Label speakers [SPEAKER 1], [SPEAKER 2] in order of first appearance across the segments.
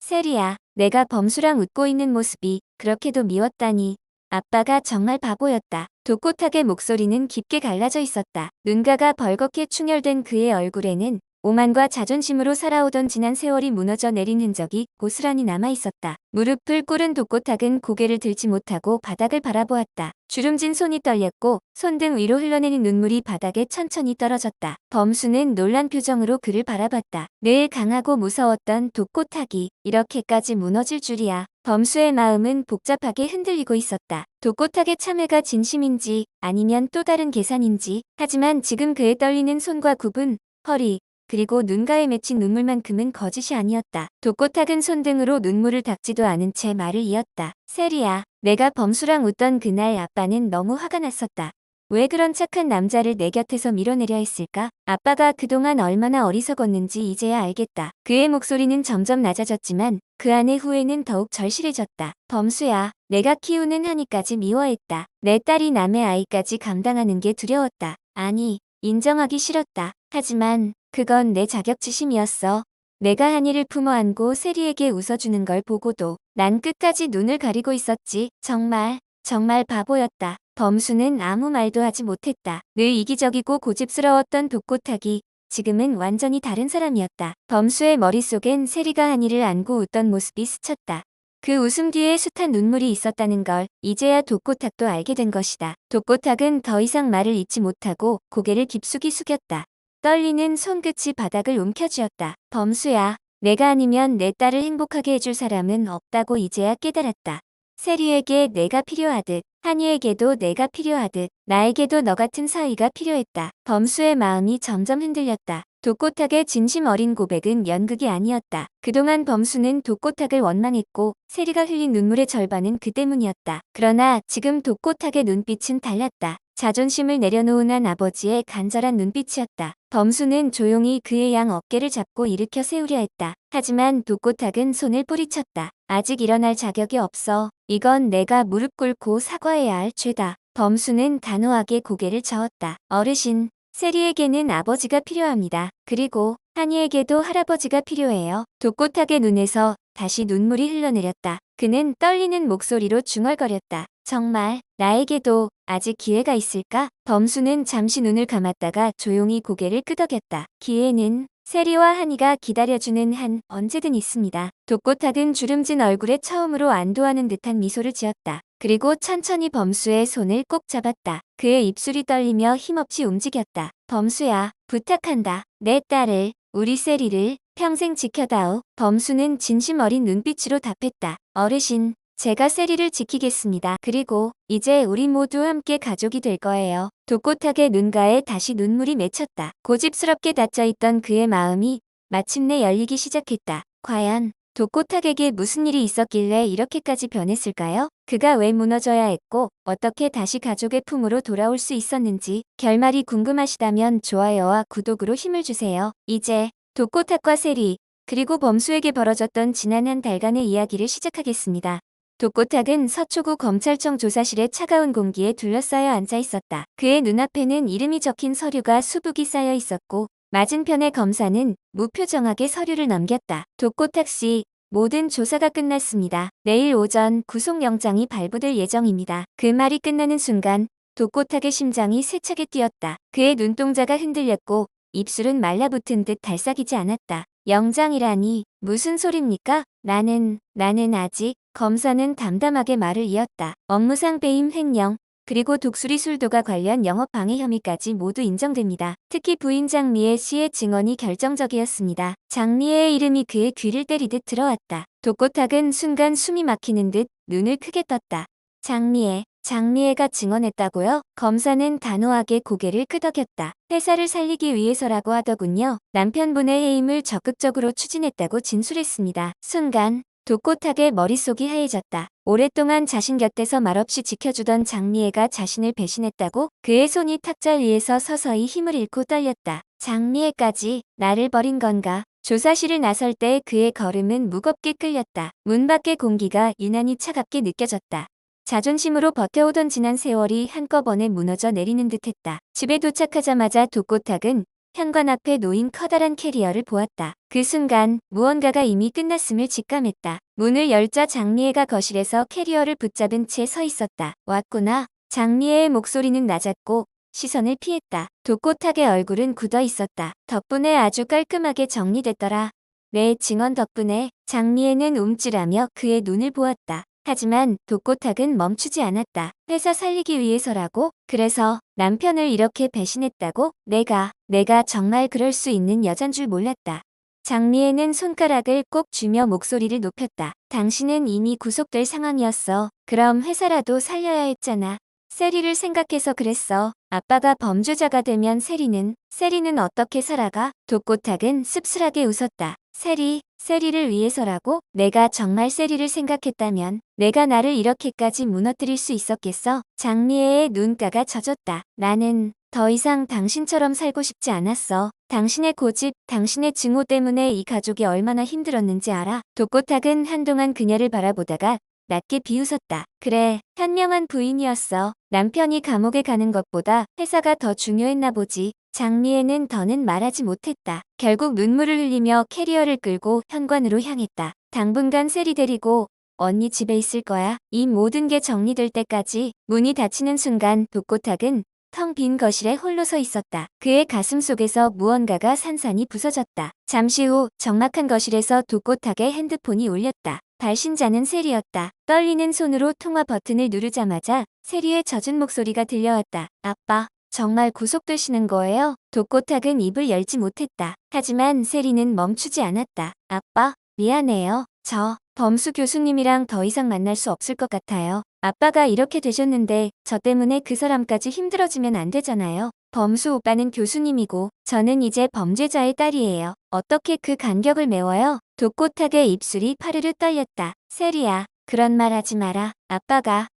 [SPEAKER 1] 세리야, 내가 범수랑 웃고 있는 모습이 그렇게도 미웠다니. 아빠가 정말 바보였다. 독고탁의 목소리는 깊게 갈라져 있었다. 눈가가 벌겋게 충혈된 그의 얼굴에는 오만과 자존심으로 살아오던 지난 세월이 무너져 내린 흔적이 고스란히 남아 있었다. 무릎을 꿇은 독고탁은 고개를 들지 못하고 바닥을 바라보았다. 주름진 손이 떨렸고 손등 위로 흘러내린 눈물이 바닥에 천천히 떨어졌다. 범수는 놀란 표정으로 그를 바라봤다. 늘 강하고 무서웠던 독고탁이 이렇게까지 무너질 줄이야. 범수의 마음은 복잡하게 흔들리고 있었다. 독고탁의 참회가 진심인지 아니면 또 다른 계산인지. 하지만 지금 그의 떨리는 손과 굽은 허리 그리고 눈가에 맺힌 눈물만큼은 거짓이 아니었다. 독고탁은 손등으로 눈물을 닦지도 않은 채 말을 이었다. 세리야, 내가 범수랑 웃던 그날 아빠는 너무 화가 났었다. 왜 그런 착한 남자를 내 곁에서 밀어내려 했을까? 아빠가 그동안 얼마나 어리석었는지 이제야 알겠다. 그의 목소리는 점점 낮아졌지만 그 안의 후회는 더욱 절실해졌다. 범수야, 내가 키우는 한이까지 미워했다. 내 딸이 남의 아이까지 감당하는 게 두려웠다. 아니, 인정하기 싫었다. 하지만 그건 내 자격지심이었어. 내가 한이를 품어 안고 세리에게 웃어주는 걸 보고도 난 끝까지 눈을 가리고 있었지. 정말 바보였다. 범수는 아무 말도 하지 못했다. 늘 이기적이고 고집스러웠던 독고탁이 지금은 완전히 다른 사람이었다. 범수의 머릿속엔 세리가 한이를 안고 웃던 모습이 스쳤다. 그 웃음 뒤에 숱한 눈물이 있었다는 걸 이제야 독고탁도 알게 된 것이다. 독고탁은 더 이상 말을 잇지 못하고 고개를 깊숙이 숙였다. 떨리는 손끝이 바닥을 움켜쥐었다. 범수야, 내가 아니면 내 딸을 행복하게 해줄 사람은 없다고 이제야 깨달았다. 세리에게 내가 필요하듯 한이에게도 내가 필요하듯 나에게도 너 같은 사위가 필요했다. 범수의 마음이 점점 흔들렸다. 독고탁의 진심 어린 고백은 연극이 아니었다. 그동안 범수는 독고탁을 원망했고 세리가 흘린 눈물의 절반은 그 때문이었다. 그러나 지금 독고탁의 눈빛은 달랐다. 자존심을 내려놓은 한 아버지의 간절한 눈빛이었다. 범수는 조용히 그의 양 어깨를 잡고 일으켜 세우려 했다. 하지만 독고탁은 손을 뿌리쳤다. 아직 일어날 자격이 없어. 이건 내가 무릎 꿇고 사과해야 할 죄다. 범수는 단호하게 고개를 저었다. 어르신, 세리에게는 아버지가 필요합니다. 그리고 한이에게도 할아버지가 필요해요. 독고탁의 눈에서 다시 눈물이 흘러내렸다. 그는 떨리는 목소리로 중얼거렸다. 정말 나에게도 아직 기회가 있을까? 범수는 잠시 눈을 감았다가 조용히 고개를 끄덕였다. 기회는 세리와 한이가 기다려주는 한 언제든 있습니다. 독고탁은 주름진 얼굴에 처음으로 안도하는 듯한 미소를 지었다. 그리고 천천히 범수의 손을 꼭 잡았다. 그의 입술이 떨리며 힘없이 움직였다. 범수야, 부탁한다. 내 딸을, 우리 세리를 평생 지켜다오. 범수는 진심 어린 눈빛으로 답했다. 어르신, 제가 세리를 지키겠습니다. 그리고 이제 우리 모두 함께 가족이 될 거예요. 독고탁의 눈가에 다시 눈물이 맺혔다. 고집스럽게 닫혀있던 그의 마음이 마침내 열리기 시작했다. 과연 독고탁에게 무슨 일이 있었길래 이렇게까지 변했을까요? 그가 왜 무너져야 했고 어떻게 다시 가족의 품으로 돌아올 수 있었는지 결말이 궁금하시다면 좋아요와 구독으로 힘을 주세요. 이제 독고탁과 세리 그리고 범수에게 벌어졌던 지난 한 달간의 이야기를 시작하겠습니다. 독고탁은 서초구 검찰청 조사실의 차가운 공기에 둘러싸여 앉아 있었다. 그의 눈앞에는 이름이 적힌 서류가 수북이 쌓여 있었고 맞은편의 검사는 무표정하게 서류를 넘겼다. 독고탁 씨, 모든 조사가 끝났습니다. 내일 오전 구속영장이 발부될 예정입니다. 그 말이 끝나는 순간 독고탁의 심장이 세차게 뛰었다. 그의 눈동자가 흔들렸고 입술은 말라붙은 듯 달싹이지 않았다. 영장이라니 무슨 소립니까? 나는 아직. 검사는 담담하게 말을 이었다. 업무상 배임 횡령 그리고 독수리 술도가 관련 영업방해 혐의까지 모두 인정됩니다. 특히 부인 장미애 씨의 증언이 결정적이었습니다. 장미애의 이름이 그의 귀를 때리듯 들어왔다. 독고탁은 순간 숨이 막히는 듯 눈을 크게 떴다. 장미애가 증언했다고요? 검사는 단호하게 고개를 끄덕였다. 회사를 살리기 위해서라고 하더군요. 남편분의 해임을 적극적으로 추진했다고 진술했습니다. 순간 독고탁의 머릿속이 하얘졌다. 오랫동안 자신 곁에서 말없이 지켜주던 장미애가 자신을 배신했다고? 그의 손이 탁자 위에서 서서히 힘을 잃고 떨렸다. 장미애까지 나를 버린 건가? 조사실을 나설 때 그의 걸음은 무겁게 끌렸다. 문 밖의 공기가 유난히 차갑게 느껴졌다. 자존심으로 버텨오던 지난 세월이 한꺼번에 무너져 내리는 듯했다. 집에 도착하자마자 독고탁은 현관 앞에 놓인 커다란 캐리어를 보았다. 그 순간 무언가가 이미 끝났음을 직감했다. 문을 열자 장미애가 거실에서 캐리어를 붙잡은 채 서 있었다. 왔구나. 장미애의 목소리는 낮았고 시선을 피했다. 독고탁의 얼굴은 굳어 있었다. 덕분에 아주 깔끔하게 정리됐더라. 내 증언 덕분에. 장미애는 움찔하며 그의 눈을 보았다. 하지만 독고탁은 멈추지 않았다. 회사 살리기 위해서라고? 그래서 남편을 이렇게 배신했다고? 내가 정말 그럴 수 있는 여잔 줄 몰랐다. 장미애는 손가락을 꼭 쥐며 목소리를 높였다. 당신은 이미 구속될 상황이었어. 그럼 회사라도 살려야 했잖아. 세리를 생각해서 그랬어. 아빠가 범죄자가 되면 세리는 어떻게 살아가? 독고탁은 씁쓸하게 웃었다. 세리를 위해서라고? 내가 정말 세리를 생각했다면 내가 나를 이렇게까지 무너뜨릴 수 있었겠어? 장미애의 눈가가 젖었다. 나는 더 이상 당신처럼 살고 싶지 않았어. 당신의 고집, 당신의 증오 때문에 이 가족이 얼마나 힘들었는지 알아? 독고탁은 한동안 그녀를 바라보다가 낮게 비웃었다. 그래, 현명한 부인이었어. 남편이 감옥에 가는 것보다 회사가 더 중요했나 보지. 장미애는 더는 말하지 못했다. 결국 눈물을 흘리며 캐리어를 끌고 현관으로 향했다. 당분간 세리 데리고 언니 집에 있을 거야. 이 모든 게 정리될 때까지. 문이 닫히는 순간 독고탁은 텅 빈 거실에 홀로 서 있었다. 그의 가슴 속에서 무언가가 산산이 부서졌다. 잠시 후 적막한 거실에서 독고탁의 핸드폰이 울렸다. 발신자는 세리였다. 떨리는 손으로 통화 버튼을 누르자마자 세리의 젖은 목소리가 들려왔다. 아빠, 정말 구속되시는 거예요? 독고탁은 입을 열지 못했다. 하지만 세리는 멈추지 않았다. 아빠, 미안해요. 저 범수 교수님이랑 더 이상 만날 수 없을 것 같아요. 아빠가 이렇게 되셨는데 저 때문에 그 사람까지 힘들어지면 안 되잖아요. 범수 오빠는 교수님이고 저는 이제 범죄자의 딸이에요. 어떻게 그 간격을 메워요? 독고탁의 입술이 파르르 떨렸다. 세리야, 그런 말 하지 마라.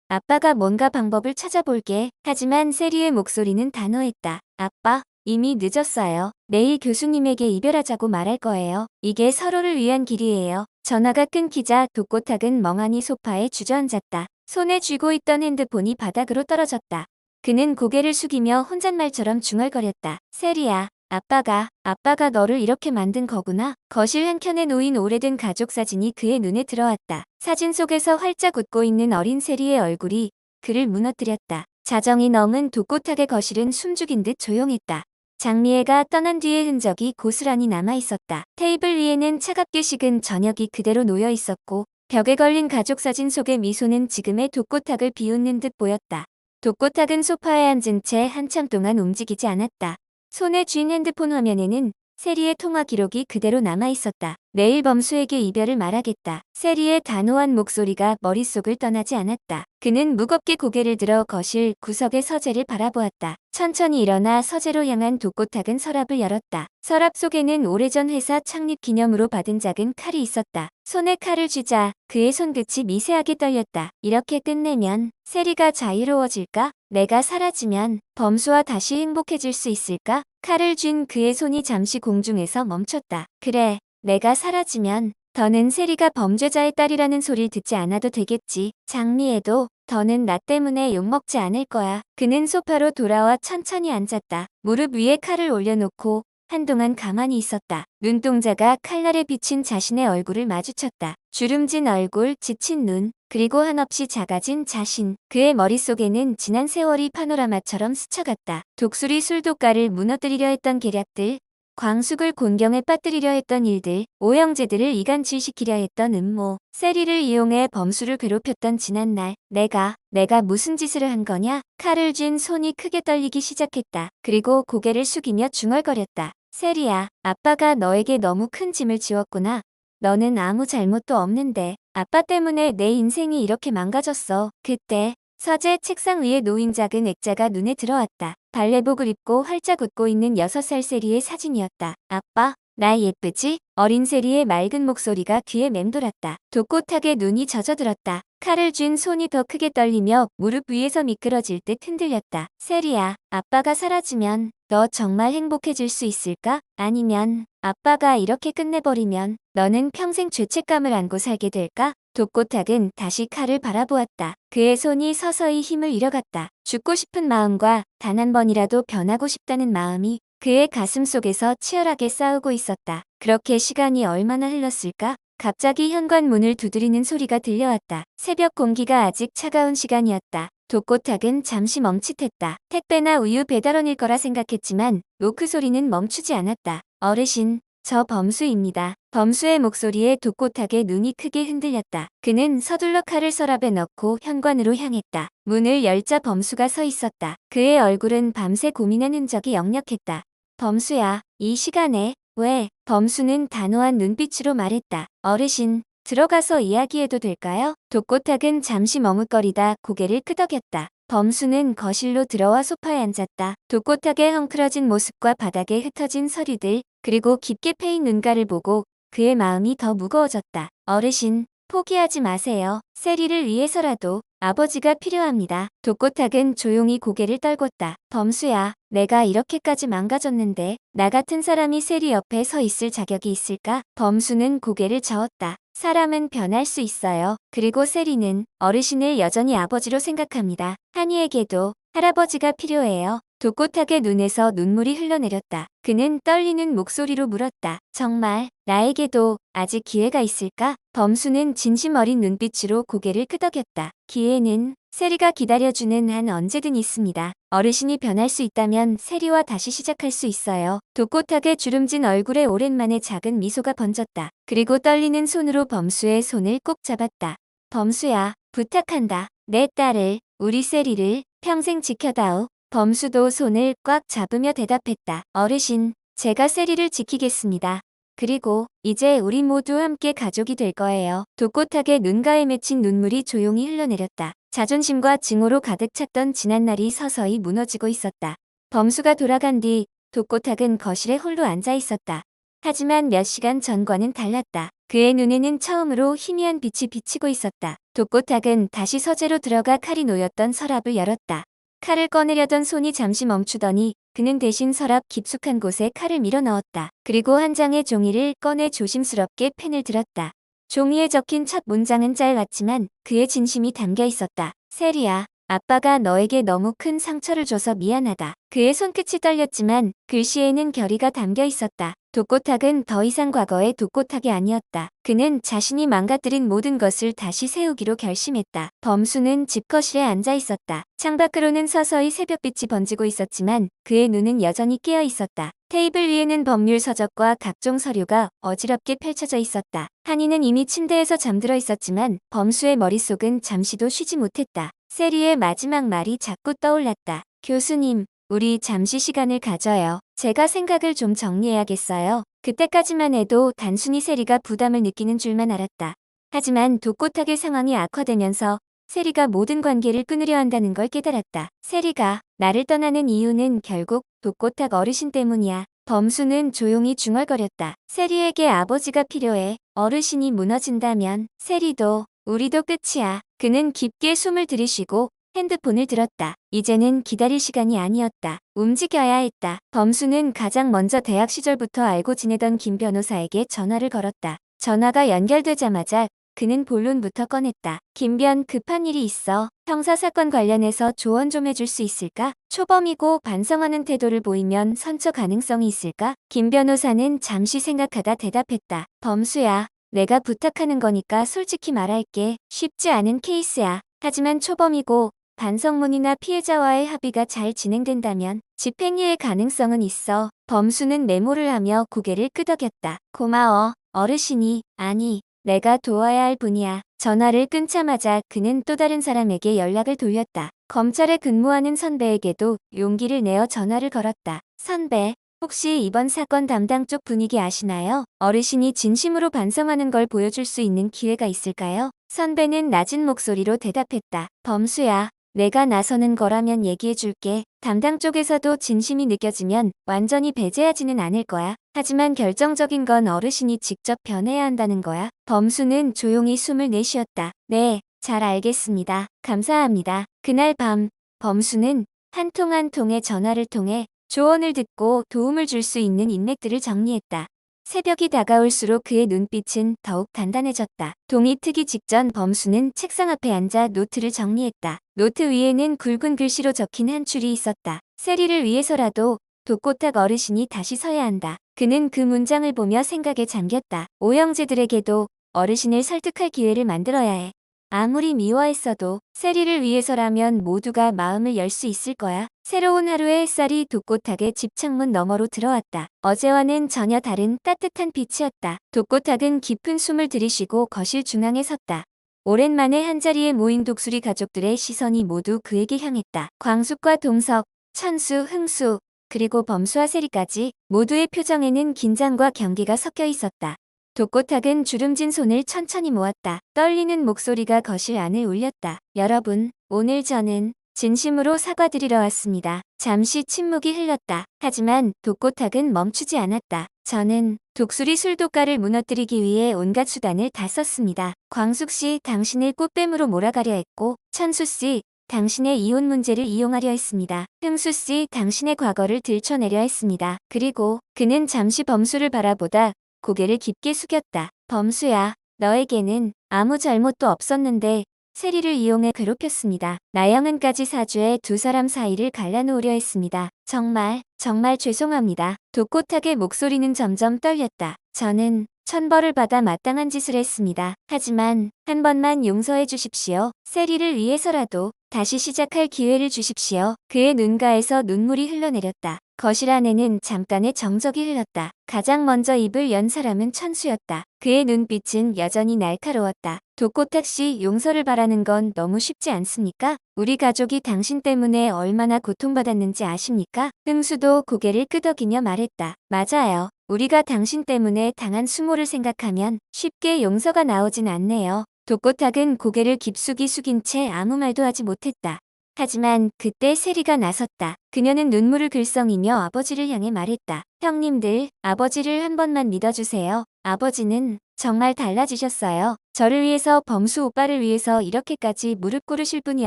[SPEAKER 1] 아빠가 뭔가 방법을 찾아볼게. 하지만 세리의 목소리는 단호했다. 아빠, 이미 늦었어요. 내일 교수님에게 이별하자고 말할 거예요. 이게 서로를 위한 길이에요. 전화가 끊기자 독고탁은 멍하니 소파에 주저앉았다. 손에 쥐고 있던 핸드폰이 바닥으로 떨어졌다. 그는 고개를 숙이며 혼잣말처럼 중얼거렸다. 세리야, 아빠가 너를 이렇게 만든 거구나. 거실 한켠에 놓인 오래된 가족 사진이 그의 눈에 들어왔다. 사진 속에서 활짝 웃고 있는 어린 세리의 얼굴이 그를 무너뜨렸다. 자정이 넘은 독고탁의 거실은 숨죽인 듯 조용했다. 장미애가 떠난 뒤의 흔적이 고스란히 남아있었다. 테이블 위에는 차갑게 식은 저녁이 그대로 놓여 있었고 벽에 걸린 가족 사진 속의 미소는 지금의 독고탁을 비웃는 듯 보였다. 독고탁은 소파에 앉은 채 한참 동안 움직이지 않았다. 손에 쥔 핸드폰 화면에는 세리의 통화 기록이 그대로 남아있었다. 내일 범수에게 이별을 말하겠다. 세리의 단호한 목소리가 머릿속을 떠나지 않았다. 그는 무겁게 고개를 들어 거실 구석의 서재를 바라보았다. 천천히 일어나 서재로 향한 독고탁은 서랍을 열었다. 서랍 속에는 오래전 회사 창립 기념으로 받은 작은 칼이 있었다. 손에 칼을 쥐자 그의 손끝이 미세하게 떨렸다. 이렇게 끝내면 세리가 자유로워질까? 내가 사라지면 범수와 다시 행복해질 수 있을까? 칼을 쥔 그의 손이 잠시 공중에서 멈췄다. 그래, 내가 사라지면 더는 세리가 범죄자의 딸이라는 소리를 듣지 않아도 되겠지. 장미애도 더는 나 때문에 욕먹지 않을 거야. 그는 소파로 돌아와 천천히 앉았다. 무릎 위에 칼을 올려놓고 한동안 가만히 있었다. 눈동자가 칼날에 비친 자신의 얼굴을 마주쳤다. 주름진 얼굴, 지친 눈, 그리고 한없이 작아진 자신. 그의 머릿속에는 지난 세월이 파노라마처럼 스쳐갔다. 독수리 술독가를 무너뜨리려 했던 계략들, 광숙을 곤경에 빠뜨리려 했던 일들, 오형제들을 이간질시키려 했던 음모, 세리를 이용해 범수를 괴롭혔던 지난날. 내가 무슨 짓을 한 거냐? 칼을 쥔 손이 크게 떨리기 시작했다. 그리고 고개를 숙이며 중얼거렸다. 세리야, 아빠가 너에게 너무 큰 짐을 지웠구나. 너는 아무 잘못도 없는데 아빠 때문에 내 인생이 이렇게 망가졌어. 그때 서재 책상 위에 놓인 작은 액자가 눈에 들어왔다. 발레복을 입고 활짝 웃고 있는 6살 세리의 사진이었다. 아빠, 나 예쁘지? 어린 세리의 맑은 목소리가 귀에 맴돌았다. 독고탁의 눈이 젖어들었다. 칼을 쥔 손이 더 크게 떨리며 무릎 위에서 미끄러질 듯 흔들렸다. 세리야, 아빠가 사라지면 너 정말 행복해질 수 있을까? 아니면 아빠가 이렇게 끝내버리면 너는 평생 죄책감을 안고 살게 될까? 독고탁은 다시 칼을 바라보았다. 그의 손이 서서히 힘을 잃어갔다. 죽고 싶은 마음과 단 한 번이라도 변하고 싶다는 마음이 그의 가슴 속에서 치열하게 싸우고 있었다. 그렇게 시간이 얼마나 흘렀을까? 갑자기 현관문을 두드리는 소리가 들려왔다. 새벽 공기가 아직 차가운 시간이었다. 독고탁은 잠시 멈칫했다. 택배나 우유 배달원일 거라 생각했지만 노크 소리는 멈추지 않았다. 어르신, 저 범수입니다. 범수의 목소리에 독고탁의 눈이 크게 흔들렸다. 그는 서둘러 칼을 서랍에 넣고 현관으로 향했다. 문을 열자 범수가 서 있었다. 그의 얼굴은 밤새 고민한 흔적이 역력했다. 범수야, 이 시간에 왜? 범수는 단호한 눈빛으로 말했다. 어르신, 들어가서 이야기해도 될까요? 독고탁은 잠시 머뭇거리다 고개를 끄덕였다. 범수는 거실로 들어와 소파에 앉았다. 독고탁의 헝클어진 모습과 바닥에 흩어진 서류들, 그리고 깊게 패인 눈가를 보고 그의 마음이 더 무거워졌다. 어르신, 포기하지 마세요. 세리를 위해서라도 아버지가 필요합니다. 독고탁은 조용히 고개를 떨궜다. 범수야, 내가 이렇게까지 망가졌는데 나 같은 사람이 세리 옆에 서 있을 자격이 있을까? 범수는 고개를 저었다. 사람은 변할 수 있어요. 그리고 세리는 어르신을 여전히 아버지로 생각합니다. 한이에게도 할아버지가 필요해요. 독고탁의 눈에서 눈물이 흘러내렸다. 그는 떨리는 목소리로 물었다. 정말 나에게도 아직 기회가 있을까? 범수는 진심 어린 눈빛으로 고개를 끄덕였다. 기회는 세리가 기다려주는 한 언제든 있습니다. 어르신이 변할 수 있다면 세리와 다시 시작할 수 있어요. 독고탁의 주름진 얼굴에 오랜만에 작은 미소가 번졌다. 그리고 떨리는 손으로 범수의 손을 꼭 잡았다. 범수야, 부탁한다. 내 딸을, 우리 세리를 평생 지켜다오. 범수도 손을 꽉 잡으며 대답했다. 어르신, 제가 세리를 지키겠습니다. 그리고 이제 우리 모두 함께 가족이 될 거예요. 독고탁의 눈가에 맺힌 눈물이 조용히 흘러내렸다. 자존심과 증오로 가득 찼던 지난날이 서서히 무너지고 있었다. 범수가 돌아간 뒤 독고탁은 거실에 홀로 앉아 있었다. 하지만 몇 시간 전과는 달랐다. 그의 눈에는 처음으로 희미한 빛이 비치고 있었다. 독고탁은 다시 서재로 들어가 칼이 놓였던 서랍을 열었다. 칼을 꺼내려던 손이 잠시 멈추더니 그는 대신 서랍 깊숙한 곳에 칼을 밀어 넣었다. 그리고 한 장의 종이를 꺼내 조심스럽게 펜을 들었다. 종이에 적힌 첫 문장은 짧았지만 그의 진심이 담겨 있었다. 세리야, 아빠가 너에게 너무 큰 상처를 줘서 미안하다. 그의 손끝이 떨렸지만 글씨에는 결의가 담겨 있었다. 독고탁은 더 이상 과거의 독고탁이 아니었다. 그는 자신이 망가뜨린 모든 것을 다시 세우기로 결심했다. 범수는 집거실에 앉아 있었다. 창밖으로는 서서히 새벽빛이 번지고 있었지만 그의 눈은 여전히 깨어 있었다. 테이블 위에는 법률 서적과 각종 서류가 어지럽게 펼쳐져 있었다. 한이는 이미 침대에서 잠들어 있었지만 범수의 머릿속은 잠시도 쉬지 못했다. 세리의 마지막 말이 자꾸 떠올랐다. 교수님, 우리 잠시 시간을 가져요. 제가 생각을 좀 정리해야겠어요. 그때까지만 해도 단순히 세리가 부담을 느끼는 줄만 알았다. 하지만 독고탁의 상황이 악화되면서 세리가 모든 관계를 끊으려 한다는 걸 깨달았다. 세리가 나를 떠나는 이유는 결국 독고탁 어르신 때문이야. 범수는 조용히 중얼거렸다. 세리에게 아버지가 필요해. 어르신이 무너진다면 세리도 우리도 끝이야. 그는 깊게 숨을 들이쉬고 핸드폰을 들었다. 이제는 기다릴 시간이 아니었다. 움직여야 했다. 범수는 가장 먼저 대학 시절부터 알고 지내던 김 변호사에게 전화를 걸었다. 전화가 연결되자마자 그는 본론부터 꺼냈다. 김변, 급한 일이 있어. 형사사건 관련해서 조언 좀 해줄 수 있을까? 초범이고 반성하는 태도를 보이면 선처 가능성이 있을까? 김 변호사는 잠시 생각하다 대답했다. 범수야, 내가 부탁하는 거니까 솔직히 말할게. 쉽지 않은 케이스야. 하지만 초범이고 반성문이나 피해자와의 합의가 잘 진행된다면 집행유예 가능성은 있어. 범수는 메모를 하며 고개를 끄덕였다. 고마워. 어르신이, 아니, 내가 도와야 할 분이야. 전화를 끊자마자 그는 또 다른 사람에게 연락을 돌렸다. 검찰에 근무하는 선배에게도 용기를 내어 전화를 걸었다. 선배, 혹시 이번 사건 담당 쪽 분위기 아시나요? 어르신이 진심으로 반성하는 걸 보여줄 수 있는 기회가 있을까요? 선배는 낮은 목소리로 대답했다. 범수야, 내가 나서는 거라면 얘기해줄게. 담당 쪽에서도 진심이 느껴지면 완전히 배제하지는 않을 거야. 하지만 결정적인 건 어르신이 직접 변해야 한다는 거야. 범수는 조용히 숨을 내쉬었다. 네, 잘 알겠습니다. 감사합니다. 그날 밤, 범수는 한 통 한 통의 전화를 통해 조언을 듣고 도움을 줄 수 있는 인맥들을 정리했다. 새벽이 다가올수록 그의 눈빛은 더욱 단단해졌다. 동이 트기 직전 범수는 책상 앞에 앉아 노트를 정리했다. 노트 위에는 굵은 글씨로 적힌 한 줄이 있었다. 세리를 위해서라도 독고탁 어르신이 다시 서야 한다. 그는 그 문장을 보며 생각에 잠겼다. 오형제들에게도 어르신을 설득할 기회를 만들어야 해. 아무리 미워했어도 세리를 위해서라면 모두가 마음을 열 수 있을 거야. 새로운 하루의 햇살이 독고탁의 집 창문 너머로 들어왔다. 어제와는 전혀 다른 따뜻한 빛이었다. 독고탁은 깊은 숨을 들이쉬고 거실 중앙에 섰다. 오랜만에 한자리에 모인 독수리 가족들의 시선이 모두 그에게 향했다. 광숙과 동석, 천수, 흥수, 그리고 범수와 세리까지 모두의 표정에는 긴장과 경계가 섞여 있었다. 독고탁은 주름진 손을 천천히 모았다. 떨리는 목소리가 거실 안을 울렸다. 여러분, 오늘 저는 진심으로 사과드리러 왔습니다. 잠시 침묵이 흘렀다. 하지만 독고탁은 멈추지 않았다. 저는 독수리 술독가를 무너뜨리기 위해 온갖 수단을 다 썼습니다. 광숙씨, 당신을 꽃뱀으로 몰아가려 했고, 천수씨, 당신의 이혼 문제를 이용하려 했습니다. 흥수씨, 당신의 과거를 들춰내려 했습니다. 그리고 그는 잠시 범수를 바라보다 고개를 깊게 숙였다. 범수야, 너에게는 아무 잘못도 없었는데 세리를 이용해 괴롭혔습니다. 나영은까지 사주해 두 사람 사이를 갈라놓으려 했습니다. 정말 죄송합니다. 독고탁의 목소리는 점점 떨렸다. 저는 천벌을 받아 마땅한 짓을 했습니다. 하지만 한 번만 용서해 주십시오. 세리를 위해서라도 다시 시작할 기회를 주십시오. 그의 눈가에서 눈물이 흘러내렸다. 거실 안에는 잠깐의 정적이 흘렀다. 가장 먼저 입을 연 사람은 천수였다. 그의 눈빛은 여전히 날카로웠다. 독고탁씨, 용서를 바라는 건 너무 쉽지 않습니까? 우리 가족이 당신 때문에 얼마나 고통받았는지 아십니까? 흥수도 고개를 끄덕이며 말했다. 맞아요. 우리가 당신 때문에 당한 수모를 생각하면 쉽게 용서가 나오진 않네요. 독고탁은 고개를 깊숙이 숙인 채 아무 말도 하지 못했다. 하지만 그때 세리가 나섰다. 그녀는 눈물을 글썽이며 아버지를 향해 말했다. 형님들, 아버지를 한 번만 믿어주세요. 아버지는 정말 달라지셨어요. 저를 위해서 범수 오빠를 위해서 이렇게까지 무릎 꿇으실 분이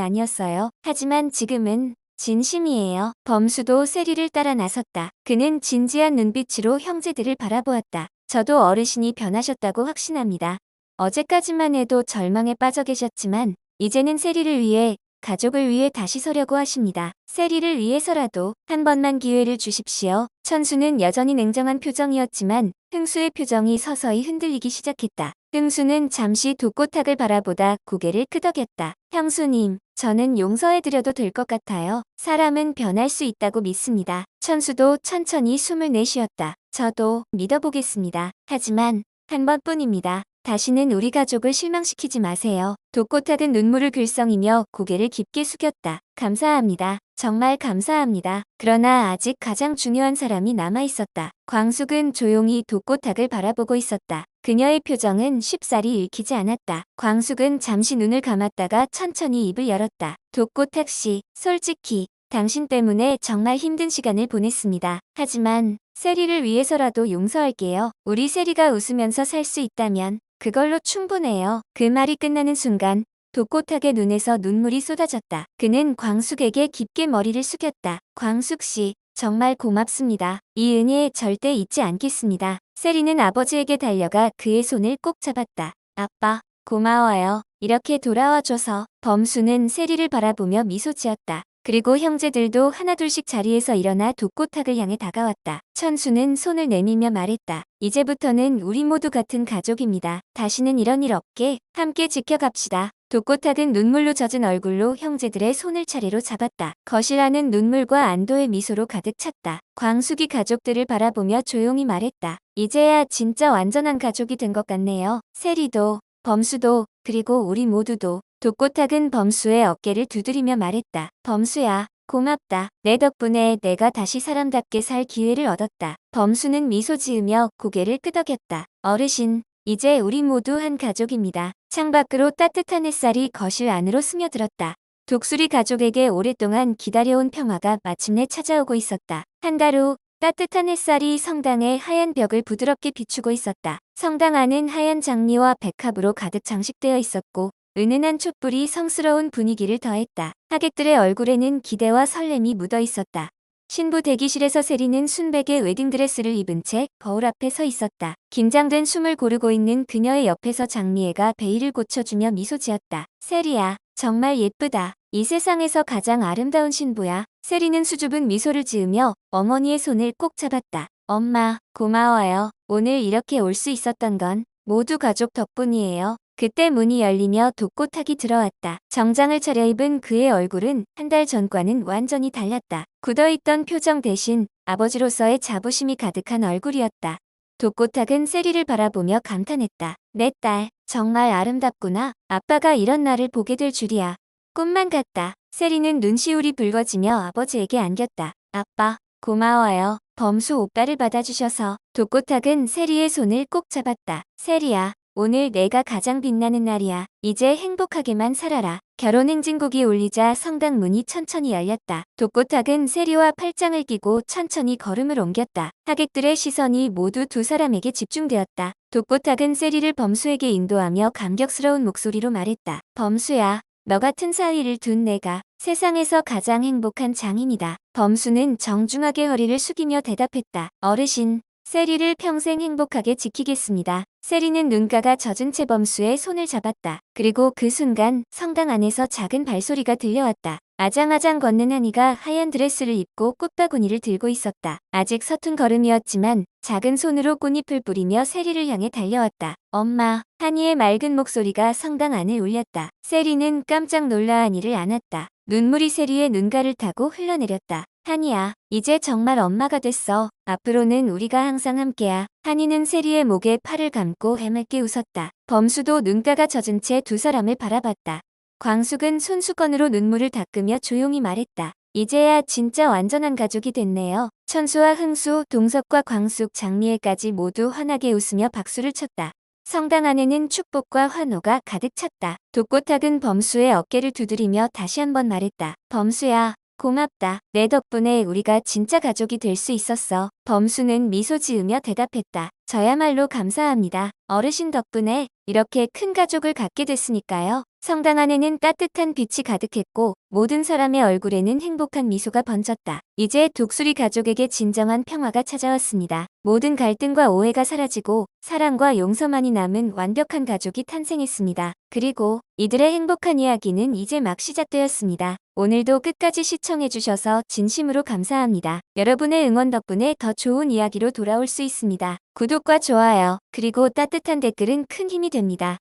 [SPEAKER 1] 아니었어요. 하지만 지금은 진심이에요. 범수도 세리를 따라 나섰다. 그는 진지한 눈빛으로 형제들을 바라보았다. 저도 어르신이 변하셨다고 확신합니다. 어제까지만 해도 절망에 빠져 계셨지만 이제는 세리를 위해 가족을 위해 다시 서려고 하십니다. 세리를 위해서라도 한 번만 기회를 주십시오. 천수는 여전히 냉정한 표정이었지만 흥수의 표정이 서서히 흔들리기 시작했다. 흥수는 잠시 독고탁을 바라보다 고개를 끄덕였다. 형수님, 저는 용서해드려도 될 것 같아요. 사람은 변할 수 있다고 믿습니다. 천수도 천천히 숨을 내쉬었다. 저도 믿어보겠습니다. 하지만 한 번뿐입니다. 다시는 우리 가족을 실망시키지 마세요. 독고탁은 눈물을 글썽이며 고개를 깊게 숙였다. 감사합니다. 정말 감사합니다. 그러나 아직 가장 중요한 사람이 남아있었다. 광숙은 조용히 독고탁을 바라보고 있었다. 그녀의 표정은 쉽사리 읽히지 않았다. 광숙은 잠시 눈을 감았다가 천천히 입을 열었다. 독고탁 씨, 솔직히 당신 때문에 정말 힘든 시간을 보냈습니다. 하지만 세리를 위해서라도 용서할게요. 우리 세리가 웃으면서 살 수 있다면 그걸로 충분해요. 그 말이 끝나는 순간 독고탁의 눈에서 눈물이 쏟아졌다. 그는 광숙에게 깊게 머리를 숙였다. 광숙 씨, 정말 고맙습니다. 이 은혜 절대 잊지 않겠습니다. 세리는 아버지에게 달려가 그의 손을 꼭 잡았다. 아빠, 고마워요. 이렇게 돌아와줘서. 범수는 세리를 바라보며 미소 지었다. 그리고 형제들도 하나둘씩 자리에서 일어나 독고탁을 향해 다가왔다. 천수는 손을 내밀며 말했다. 이제부터는 우리 모두 같은 가족입니다. 다시는 이런 일 없게 함께 지켜갑시다. 독고탁은 눈물로 젖은 얼굴로 형제들의 손을 차례로 잡았다. 거실 안은 눈물과 안도의 미소로 가득 찼다. 광숙이 가족들을 바라보며 조용히 말했다. 이제야 진짜 완전한 가족이 된 것 같네요. 세리도, 범수도, 그리고 우리 모두도. 독고탁은 범수의 어깨를 두드리며 말했다. 범수야, 고맙다. 내 덕분에 내가 다시 사람답게 살 기회를 얻었다. 범수는 미소 지으며 고개를 끄덕였다. 어르신, 이제 우리 모두 한 가족입니다. 창밖으로 따뜻한 햇살이 거실 안으로 스며들었다. 독수리 가족에게 오랫동안 기다려온 평화가 마침내 찾아오고 있었다. 한 달 후, 따뜻한 햇살이 성당의 하얀 벽을 부드럽게 비추고 있었다. 성당 안은 하얀 장미와 백합으로 가득 장식되어 있었고 은은한 촛불이 성스러운 분위기를 더했다. 하객들의 얼굴에는 기대와 설렘이 묻어 있었다. 신부 대기실에서 세리는 순백의 웨딩드레스를 입은 채 거울 앞에 서 있었다. 긴장된 숨을 고르고 있는 그녀의 옆에서 장미애가 베일을 고쳐주며 미소 지었다. 세리야, 정말 예쁘다. 이 세상에서 가장 아름다운 신부야. 세리는 수줍은 미소를 지으며 어머니의 손을 꼭 잡았다. 엄마, 고마워요. 오늘 이렇게 올 수 있었던 건 모두 가족 덕분이에요. 그때 문이 열리며 독고탁이 들어왔다. 정장을 차려입은 그의 얼굴은 한 달 전과는 완전히 달랐다. 굳어있던 표정 대신 아버지로서의 자부심이 가득한 얼굴이었다. 독고탁은 세리를 바라보며 감탄했다. 내 딸, 정말 아름답구나. 아빠가 이런 나를 보게 될 줄이야. 꿈만 같다. 세리는 눈시울이 붉어지며 아버지에게 안겼다. 아빠, 고마워요. 범수 오빠를 받아주셔서. 독고탁은 세리의 손을 꼭 잡았다. 세리야, 오늘 내가 가장 빛나는 날이야. 이제 행복하게만 살아라. 결혼 행진곡이 울리자 성당 문이 천천히 열렸다. 독고탁은 세리와 팔짱을 끼고 천천히 걸음을 옮겼다. 하객들의 시선이 모두 두 사람에게 집중되었다. 독고탁은 세리를 범수에게 인도하며 감격스러운 목소리로 말했다. 범수야, 너 같은 사위를 둔 내가 세상에서 가장 행복한 장인이다. 범수는 정중하게 허리를 숙이며 대답했다. 어르신, 세리를 평생 행복하게 지키겠습니다. 세리는 눈가가 젖은 채 범수의 손을 잡았다. 그리고 그 순간 성당 안에서 작은 발소리가 들려왔다. 아장아장 걷는 한이가 하얀 드레스를 입고 꽃바구니를 들고 있었다. 아직 서툰 걸음이었지만 작은 손으로 꽃잎을 뿌리며 세리를 향해 달려왔다. 엄마, 한이의 맑은 목소리가 성당 안을 울렸다. 세리는 깜짝 놀라 한이를 안았다. 눈물이 세리의 눈가를 타고 흘러내렸다. 한이야, 이제 정말 엄마가 됐어. 앞으로는 우리가 항상 함께야. 한이는 세리의 목에 팔을 감고 해맑게 웃었다. 범수도 눈가가 젖은 채 두 사람을 바라봤다. 광숙은 손수건으로 눈물을 닦으며 조용히 말했다. 이제야 진짜 완전한 가족이 됐네요. 천수와 흥수, 동석과 광숙, 장미애까지 모두 환하게 웃으며 박수를 쳤다. 성당 안에는 축복과 환호가 가득 찼다. 독고탁은 범수의 어깨를 두드리며 다시 한번 말했다. 범수야, 고맙다. 내 덕분에 우리가 진짜 가족이 될 수 있었어. 범수는 미소 지으며 대답했다. 저야말로 감사합니다. 어르신 덕분에 이렇게 큰 가족을 갖게 됐으니까요. 성당 안에는 따뜻한 빛이 가득했고 모든 사람의 얼굴에는 행복한 미소가 번졌다. 이제 독수리 가족에게 진정한 평화가 찾아왔습니다. 모든 갈등과 오해가 사라지고 사랑과 용서만이 남은 완벽한 가족이 탄생했습니다. 그리고 이들의 행복한 이야기는 이제 막 시작되었습니다. 오늘도 끝까지 시청해주셔서 진심으로 감사합니다. 여러분의 응원 덕분에 더 좋은 이야기로 돌아올 수 있습니다. 구독과 좋아요, 그리고 따뜻한 댓글은 큰 힘이 됩니다.